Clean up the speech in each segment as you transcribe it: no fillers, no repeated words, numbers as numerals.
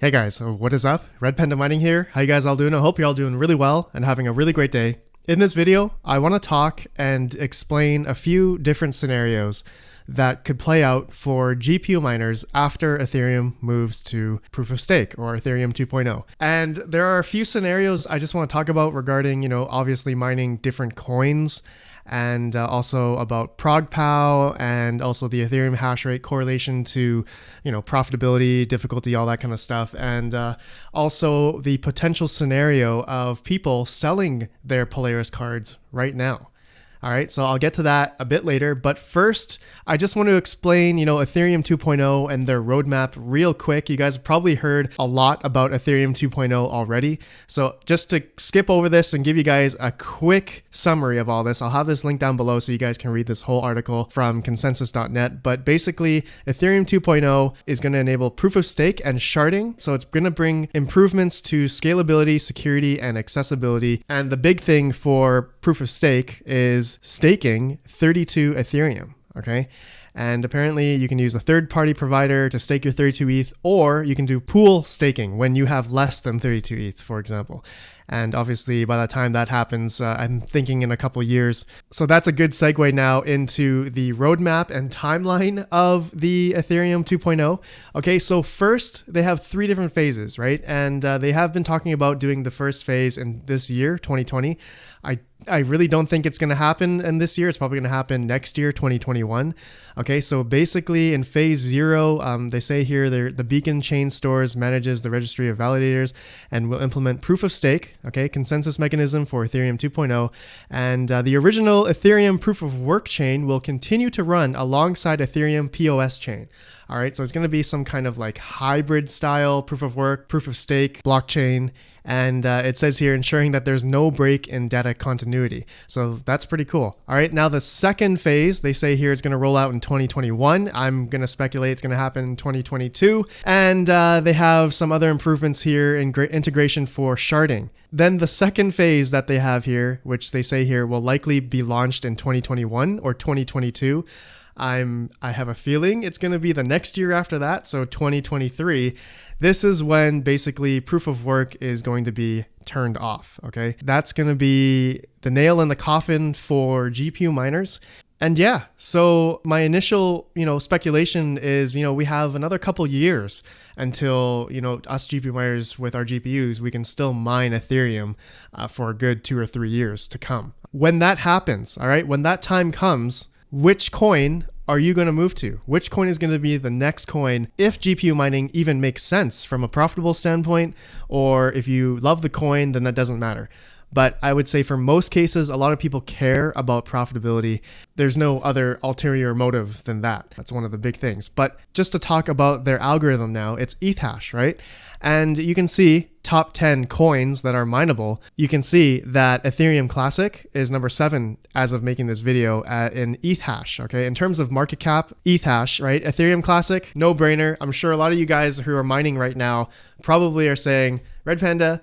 Hey guys, so what is up? RedPandaMining here. How you guys all doing? I hope you're all doing really well and having a really great day. In this video, I want to talk and explain a few different scenarios that could play out for GPU miners after Ethereum moves to proof of stake or Ethereum 2.0. And there are a few scenarios I just want to talk about regarding, obviously mining different coins, and also about ProgPow and also the Ethereum hash rate correlation to, profitability, difficulty, all that kind of stuff. And also the potential scenario of people selling their Polaris cards right now. All right, so I'll get to that a bit later. But first, I just want to explain, Ethereum 2.0 and their roadmap real quick. You guys have probably heard a lot about Ethereum 2.0 already. So just to skip over this and give you guys a quick summary of all this, I'll have this link down below so you guys can read this whole article from consensus.net. But basically, Ethereum 2.0 is going to enable proof of stake and sharding. So it's going to bring improvements to scalability, security, and accessibility. And the big thing for proof of stake is staking 32 Ethereum, okay? And apparently you can use a third-party provider to stake your 32 ETH, or you can do pool staking when you have less than 32 ETH, for example. And obviously by the time that happens, I'm thinking in a couple years. So that's a good segue now into the roadmap and timeline of the Ethereum 2.0. Okay, so first they have 3 different phases, right? And they have been talking about doing the first phase in this year, 2020. I really don't think it's going to happen in this year. It's probably going to happen next year, 2021. Okay, so basically in phase 0, they say here the Beacon Chain Stores manages the registry of validators and will implement proof of stake, okay, consensus mechanism for Ethereum 2.0. And the original Ethereum proof of work chain will continue to run alongside Ethereum POS chain. All right, so it's going to be some kind of like hybrid style proof of work, proof of stake, blockchain. And it says here, ensuring that there's no break in data continuity. So that's pretty cool. All right, now the second phase, they say here it's going to roll out in 2021. I'm going to speculate it's going to happen in 2022. And they have some other improvements here in integration for sharding. Then the second phase that they have here, which they say here will likely be launched in 2021 or 2022. I have a feeling it's going to be the next year after that, so 2023. This is when basically proof of work is going to be turned off, okay? That's going to be the nail in the coffin for GPU miners. And yeah, so my initial, speculation is, we have another couple years until, us GPU miners with our GPUs, we can still mine Ethereum for a good 2 or 3 years to come. When that happens, all right, when that time comes, which coin are you going to move to? Which coin is going to be the next coin if GPU mining even makes sense from a profitable standpoint? Or if you love the coin, then that doesn't matter. But I would say for most cases, a lot of people care about profitability. There's no other ulterior motive than that. That's one of the big things. But just to talk about their algorithm now, it's ETH hash, right? And you can see top 10 coins that are mineable. You can see that Ethereum Classic is number 7 as of making this video in ETH hash, okay? In terms of market cap, ETH hash, right? Ethereum Classic, no brainer. I'm sure a lot of you guys who are mining right now probably are saying, Red Panda,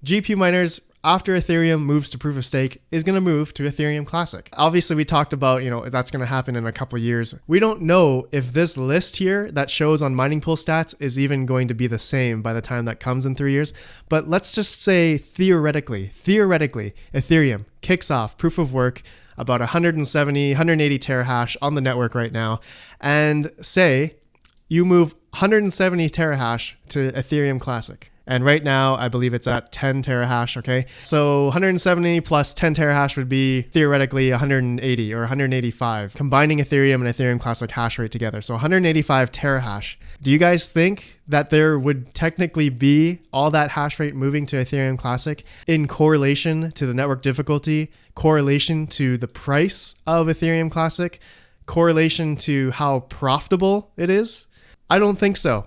GPU miners, after Ethereum moves to proof of stake, is going to move to Ethereum Classic. Obviously, we talked about, that's going to happen in a couple years. We don't know if this list here that shows on Mining Pool stats is even going to be the same by the time that comes in 3 years. But let's just say theoretically, Ethereum kicks off proof of work about 170, 180 terahash on the network right now. And say you move 170 terahash to Ethereum Classic. And right now, I believe it's at 10 terahash, okay? So 170 plus 10 terahash would be theoretically 180 or 185, combining Ethereum and Ethereum Classic hash rate together. So 185 terahash. Do you guys think that there would technically be all that hash rate moving to Ethereum Classic in correlation to the network difficulty, correlation to the price of Ethereum Classic, correlation to how profitable it is? I don't think so.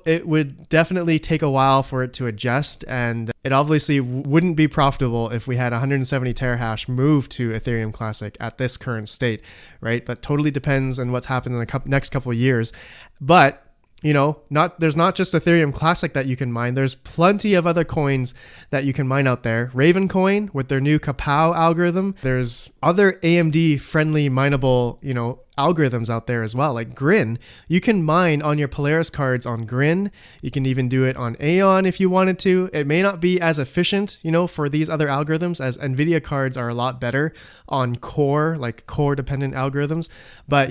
It would definitely take a while for it to adjust, and it obviously wouldn't be profitable if we had 170 terahash move to Ethereum Classic at this current state, right? But totally depends on what's happened in the next couple of years. But there's not just Ethereum Classic that you can mine. There's plenty of other coins that you can mine out there. Raven Coin with their new Kapow algorithm. There's other AMD friendly mineable, algorithms out there as well, like Grin. You can mine on your Polaris cards on Grin. You can even do it on Aeon if you wanted to. It may not be as efficient, for these other algorithms, as NVIDIA cards are a lot better on core dependent algorithms. But,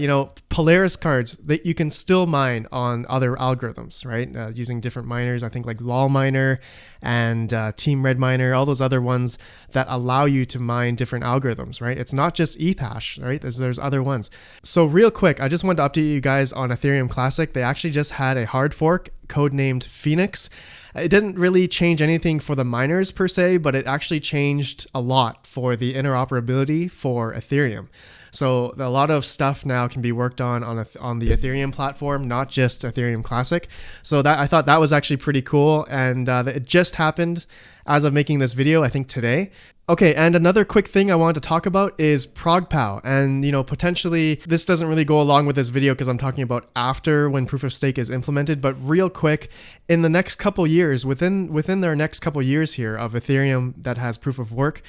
Polaris cards that you can still mine on other algorithms, right? Using different miners, I think like LOL Miner and Team Red Miner, all those other ones that allow you to mine different algorithms, right? It's not just Ethash, right? There's other ones. So real quick, I just wanted to update you guys on Ethereum Classic. They actually just had a hard fork codenamed Phoenix. It didn't really change anything for the miners per se, but it actually changed a lot for the interoperability for Ethereum. So a lot of stuff now can be worked on the Ethereum platform, not just Ethereum Classic. So that I thought that was actually pretty cool, and it just happened as of making this video, I think today. Okay, and another quick thing I wanted to talk about is ProgPow. And, potentially this doesn't really go along with this video because I'm talking about after when proof of stake is implemented, but real quick, in the next couple years, within their next couple years here of Ethereum that has proof of work,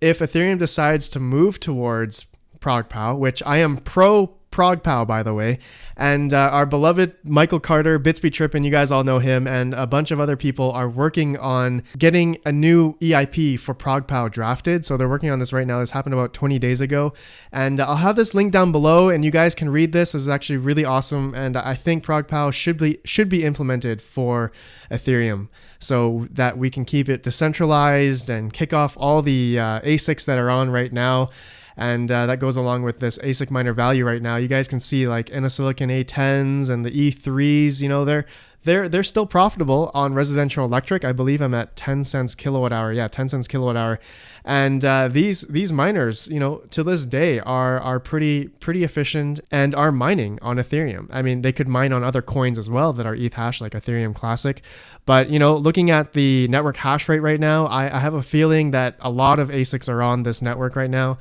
if Ethereum decides to move towards ProgPow, which I am pro ProgPow, by the way, and our beloved Michael Carter, Bitsby Trippin, you guys all know him, and a bunch of other people are working on getting a new EIP for ProgPow drafted. So they're working on this right now. This happened about 20 days ago, and I'll have this link down below, and you guys can read this. It's actually really awesome, and I think ProgPow should be implemented for Ethereum, so that we can keep it decentralized and kick off all the ASICs that are on right now. And that goes along with this ASIC miner value right now. You guys can see like Inosilicon A10s and the E3s, they're still profitable on residential electric. I believe I'm at 10 cents kilowatt hour. Yeah, 10 cents kilowatt hour. And these miners, to this day are pretty efficient and are mining on Ethereum. I mean, they could mine on other coins as well that are ETH hash, like Ethereum Classic. But, looking at the network hash rate right now, I have a feeling that a lot of ASICs are on this network right now.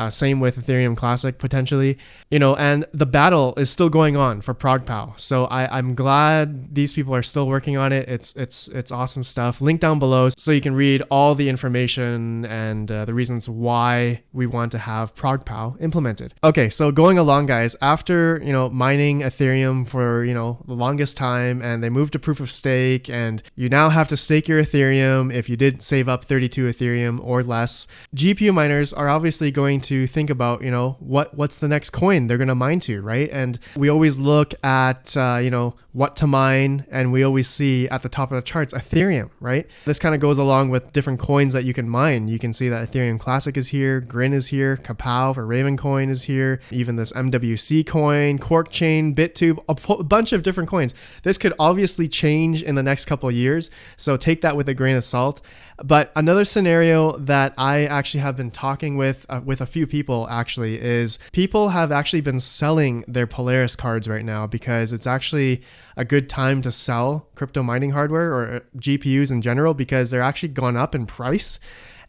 Same with Ethereum Classic potentially, and the battle is still going on for ProgPow. So I'm glad these people are still working on it. It's awesome stuff. Link down below so you can read all the information and the reasons why we want to have ProgPow implemented. Okay, so going along, guys, after, mining Ethereum for, the longest time, and they moved to proof of stake, and you now have to stake your Ethereum if you did save up 32 Ethereum or less. GPU miners are obviously going to think about, what's the next coin they're going to mine to, right? And we always look at, what to mine, and we always see at the top of the charts Ethereum, right? This kind of goes along with different coins that you can mine. You can see that Ethereum Classic is here, Grin is here, Kapow for Ravencoin is here, even this MWC coin, Quark Chain, BitTube, a bunch of different coins. This could obviously change in the next couple of years, so take that with a grain of salt. But another scenario that I actually have been talking with a few people actually is people have actually been selling their Polaris cards right now because it's actually a good time to sell crypto mining hardware or GPUs in general because they're actually gone up in price.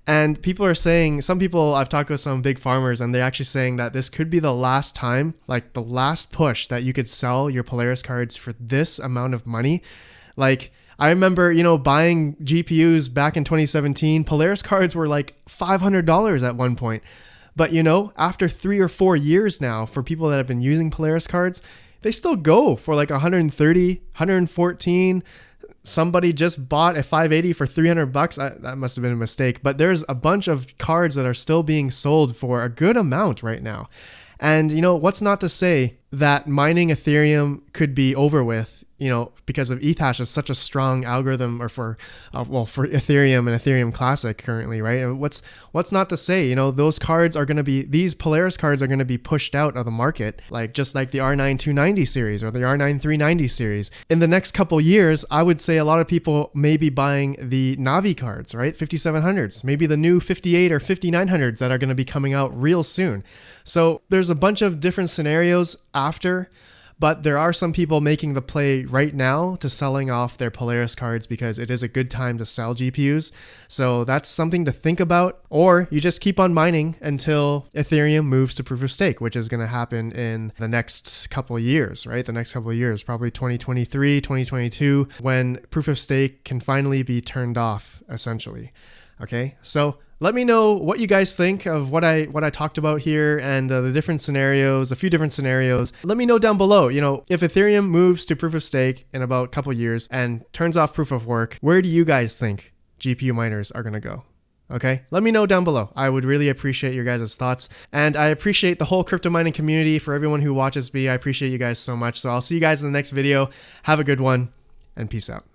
And people are saying, some people, I've talked with some big farmers, and they're actually saying that this could be the last time, like the last push that you could sell your Polaris cards for this amount of money. Like, I remember, buying GPUs back in 2017, Polaris cards were like $500 at one point. But, after 3 or 4 years now, for people that have been using Polaris cards, they still go for like 130, 114. Somebody just bought a 580 for $300. That must have been a mistake. But there's a bunch of cards that are still being sold for a good amount right now. And, what's not to say that mining Ethereum could be over with, because of Ethash is such a strong algorithm, or for Ethereum and Ethereum Classic currently, right? And what's not to say, those cards are going to be, these Polaris cards are going to be pushed out of the market, just like the R9 290 series or the R9 390 series. In the next couple years, I would say a lot of people may be buying the Navi cards, right? 5700s, maybe the new 58 or 5900s that are going to be coming out real soon. So there's a bunch of different scenarios after, but there are some people making the play right now to selling off their Polaris cards because it is a good time to sell GPUs. So that's something to think about. Or you just keep on mining until Ethereum moves to proof of stake, which is going to happen in the next couple of years, right? The next couple of years, probably 2023, 2022, when proof of stake can finally be turned off, essentially. Okay, so Let me know what you guys think of what I talked about here and the different scenarios, a few different scenarios. Let me know down below, if Ethereum moves to proof of stake in about a couple years and turns off proof of work, where do you guys think GPU miners are going to go? Okay, let me know down below. I would really appreciate your guys' thoughts. And I appreciate the whole crypto mining community. For everyone who watches me, I appreciate you guys so much. So I'll see you guys in the next video. Have a good one and peace out.